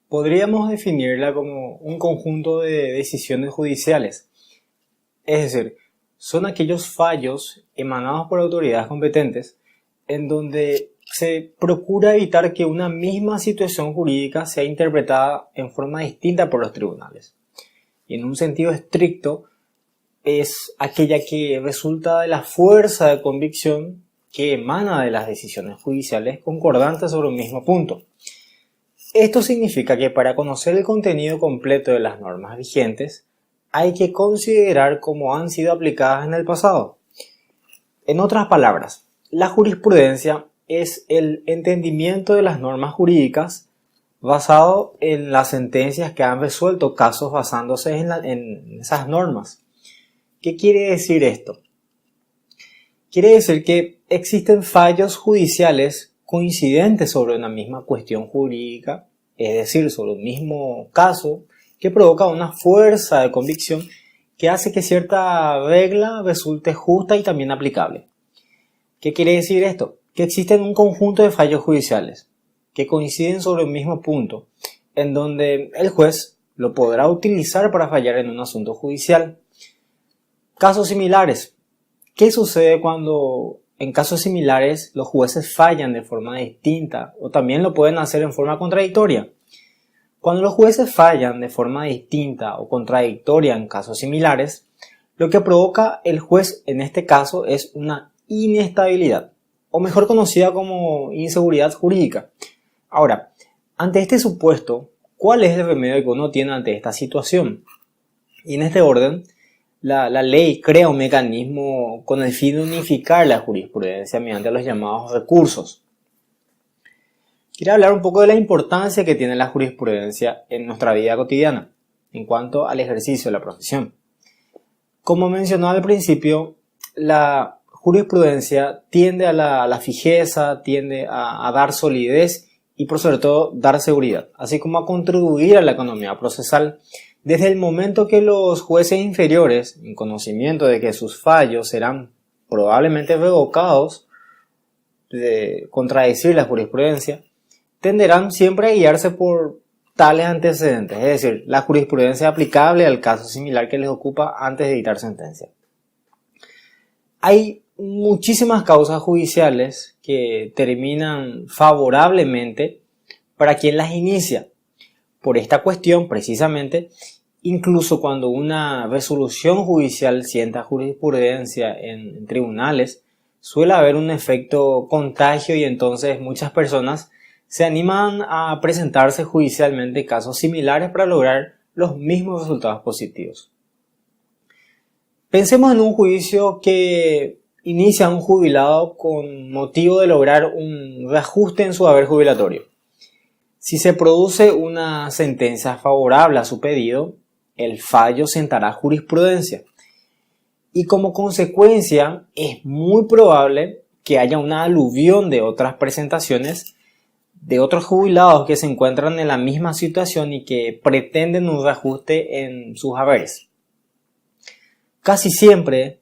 podríamos definirla como un conjunto de decisiones judiciales. Es decir, son aquellos fallos emanados por autoridades competentes en donde se procura evitar que una misma situación jurídica sea interpretada en forma distinta por los tribunales. Y en un sentido estricto, es aquella que resulta de la fuerza de convicción que emana de las decisiones judiciales concordantes sobre un mismo punto. Esto significa que para conocer el contenido completo de las normas vigentes, hay que considerar cómo han sido aplicadas en el pasado. En otras palabras, la jurisprudencia es el entendimiento de las normas jurídicas basado en las sentencias que han resuelto casos basándose en esas normas. ¿Qué quiere decir esto? Quiere decir que existen fallos judiciales coincidentes sobre una misma cuestión jurídica, es decir, sobre un mismo caso, que provoca una fuerza de convicción que hace que cierta regla resulte justa y también aplicable. ¿Qué quiere decir esto? Que existen un conjunto de fallos judiciales que coinciden sobre un mismo punto, en donde el juez lo podrá utilizar para fallar en un asunto judicial. Casos similares. ¿Qué sucede cuando en casos similares los jueces fallan de forma distinta o también lo pueden hacer en forma contradictoria? Cuando los jueces fallan de forma distinta o contradictoria en casos similares, lo que provoca el juez en este caso es una inestabilidad, o mejor conocida como inseguridad jurídica. Ahora, ante este supuesto, ¿cuál es el remedio que uno tiene ante esta situación? Y en este orden, la ley crea un mecanismo con el fin de unificar la jurisprudencia mediante los llamados recursos. Quiero hablar un poco de la importancia que tiene la jurisprudencia en nuestra vida cotidiana, en cuanto al ejercicio de la profesión. Como mencionaba al principio, la jurisprudencia tiende a la fijeza, tiende a dar solidez y por sobre todo dar seguridad, así como a contribuir a la economía procesal. Desde el momento que los jueces inferiores, en conocimiento de que sus fallos serán probablemente revocados, de contradecir la jurisprudencia, tenderán siempre a guiarse por tales antecedentes, es decir, la jurisprudencia aplicable al caso similar que les ocupa antes de dictar sentencia. Hay muchísimas causas judiciales que terminan favorablemente para quien las inicia. Por esta cuestión, precisamente, incluso cuando una resolución judicial sienta jurisprudencia en tribunales, suele haber un efecto contagio y entonces muchas personas se animan a presentarse judicialmente casos similares para lograr los mismos resultados positivos. Pensemos en un juicio que inicia un jubilado con motivo de lograr un reajuste en su haber jubilatorio. Si se produce una sentencia favorable a su pedido, el fallo sentará jurisprudencia. Y como consecuencia, es muy probable que haya una aluvión de otras presentaciones de otros jubilados que se encuentran en la misma situación y que pretenden un reajuste en sus haberes. Casi siempre,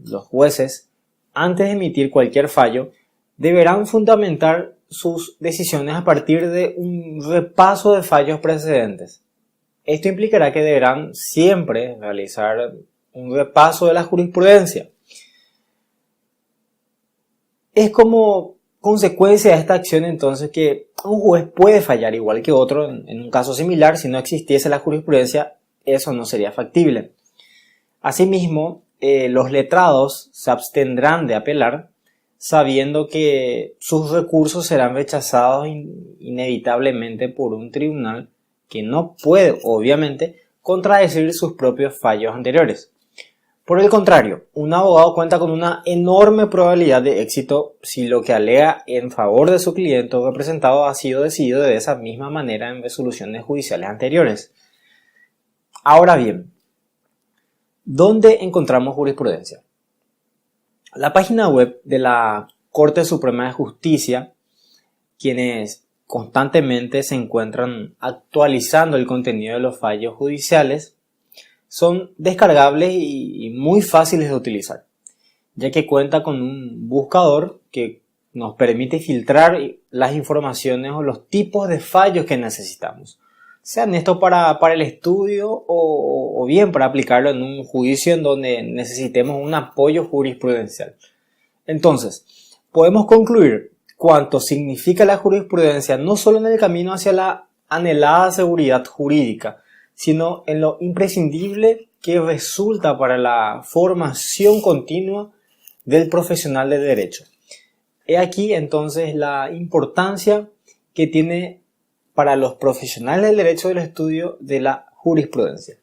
los jueces, antes de emitir cualquier fallo, deberán fundamentar sus decisiones a partir de un repaso de fallos precedentes. Esto implicará que deberán siempre realizar un repaso de la jurisprudencia. Es como consecuencia de esta acción entonces que un juez puede fallar igual que otro en un caso similar. Si no existiese la jurisprudencia, eso no sería factible. Asimismo, los letrados se abstendrán de apelar sabiendo que sus recursos serán rechazados inevitablemente por un tribunal que no puede, obviamente, contradecir sus propios fallos anteriores. Por el contrario, un abogado cuenta con una enorme probabilidad de éxito si lo que alega en favor de su cliente o representado ha sido decidido de esa misma manera en resoluciones judiciales anteriores. Ahora bien, ¿dónde encontramos jurisprudencia? La página web de la Corte Suprema de Justicia, quienes constantemente se encuentran actualizando el contenido de los fallos judiciales, son descargables y muy fáciles de utilizar, ya que cuenta con un buscador que nos permite filtrar las informaciones o los tipos de fallos que necesitamos. Sean esto para el estudio o bien para aplicarlo en un juicio en donde necesitemos un apoyo jurisprudencial. Entonces, podemos concluir cuánto significa la jurisprudencia no solo en el camino hacia la anhelada seguridad jurídica, sino en lo imprescindible que resulta para la formación continua del profesional de derecho. He aquí entonces la importancia que tiene para los profesionales del derecho del estudio de la jurisprudencia.